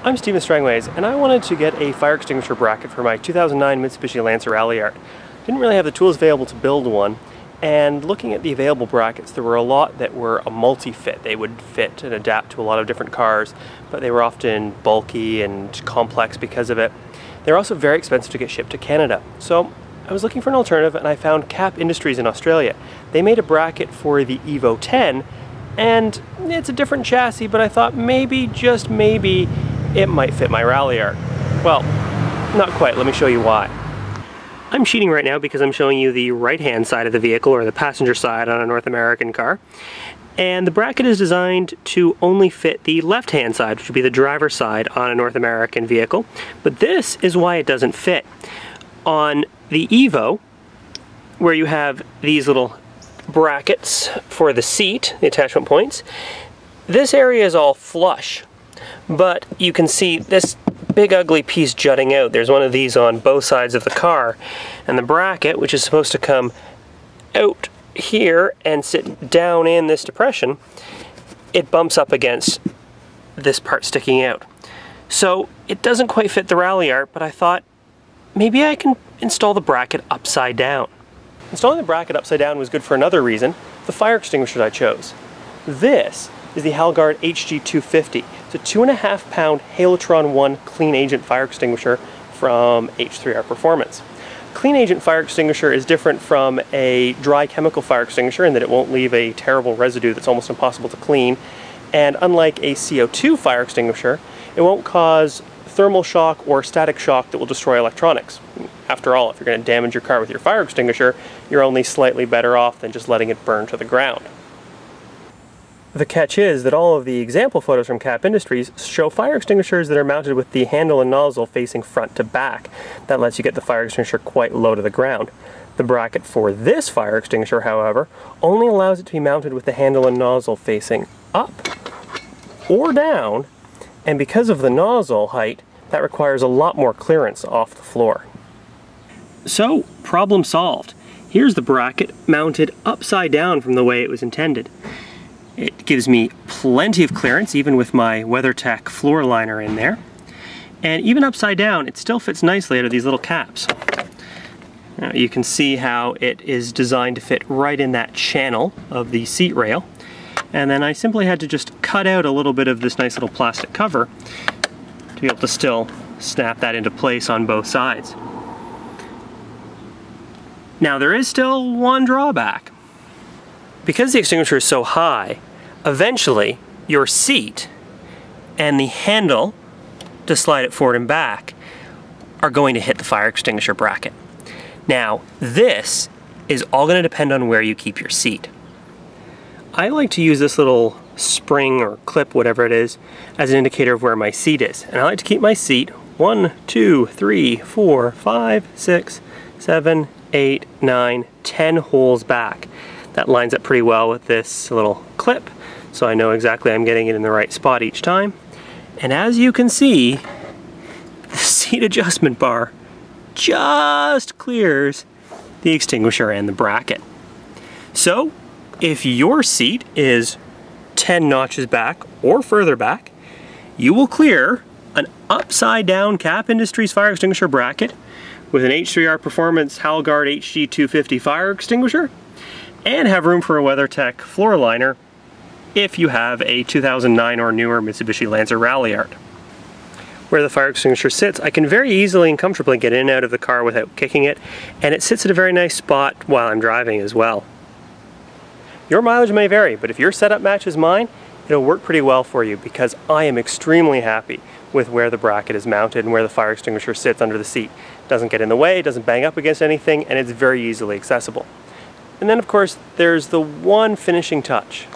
I'm Stephen Strangways, and I wanted to get a fire extinguisher bracket for my 2009 Mitsubishi Lancer Ralliart. Didn't really have the tools available to build one, and looking at the available brackets, there were a lot that were a multi-fit. They would fit and adapt to a lot of different cars, but they were often bulky and complex because of it. They're also very expensive to get shipped to Canada. So I was looking for an alternative, and I found Kap Industries in Australia. They made a bracket for the Evo 10, and it's a different chassis, but I thought maybe, just maybe, it might fit my Ralliart. Well, not quite. Let me show you why. I'm cheating right now because I'm showing you the right-hand side of the vehicle, or the passenger side on a North American car. And the bracket is designed to only fit the left-hand side, which would be the driver's side on a North American vehicle. But this is why it doesn't fit. On the Evo, where you have these little brackets for the seat, the attachment points, this area is all flush. But you can see this big ugly piece jutting out. There's one of these on both sides of the car. And the bracket, which is supposed to come out here and sit down in this depression, it bumps up against this part sticking out. So it doesn't quite fit the Ralliart, but I thought maybe I can install the bracket upside down. Installing the bracket upside down was good for another reason: the fire extinguishers I chose. This is the Halguard HG250. It's a 2.5 pound Halotron-I clean agent fire extinguisher from H3R Performance. Clean agent fire extinguisher is different from a dry chemical fire extinguisher in that it won't leave a terrible residue that's almost impossible to clean. And unlike a CO2 fire extinguisher, it won't cause thermal shock or static shock that will destroy electronics. After all, if you're going to damage your car with your fire extinguisher, you're only slightly better off than just letting it burn to the ground. The catch is that all of the example photos from Kap Industries show fire extinguishers that are mounted with the handle and nozzle facing front to back. That lets you get the fire extinguisher quite low to the ground. The bracket for this fire extinguisher, however, only allows it to be mounted with the handle and nozzle facing up or down, and because of the nozzle height, that requires a lot more clearance off the floor. So, problem solved. Here's the bracket mounted upside down from the way it was intended. It gives me plenty of clearance, even with my WeatherTech floor liner in there. And even upside down, it still fits nicely out of these little caps. Now, you can see how it is designed to fit right in that channel of the seat rail. And then I simply had to just cut out a little bit of this nice little plastic cover to be able to still snap that into place on both sides. Now, there is still one drawback. Because the extinguisher is so high, eventually your seat and the handle to slide it forward and back are going to hit the fire extinguisher bracket. Now, this is all going to depend on where you keep your seat. I like to use this little spring or clip, whatever it is, as an indicator of where my seat is. And I like to keep my seat 1, 2, 3, 4, 5, 6, 7, 8, 9, 10 holes back. That lines up pretty well with this little clip, so I know exactly I'm getting it in the right spot each time. And as you can see, the seat adjustment bar just clears the extinguisher and the bracket. So, if your seat is 10 notches back or further back, you will clear an upside down Kap Industries fire extinguisher bracket with an H3R Performance Halguard HG250 fire extinguisher, and have room for a WeatherTech floor liner if you have a 2009 or newer Mitsubishi Lancer Ralliart. Where the fire extinguisher sits, I can very easily and comfortably get in and out of the car without kicking it, and it sits at a very nice spot while I'm driving as well. Your mileage may vary, but if your setup matches mine, it'll work pretty well for you, because I am extremely happy with where the bracket is mounted and where the fire extinguisher sits under the seat. It doesn't get in the way, it doesn't bang up against anything, and it's very easily accessible. And then, of course, there's the one finishing touch.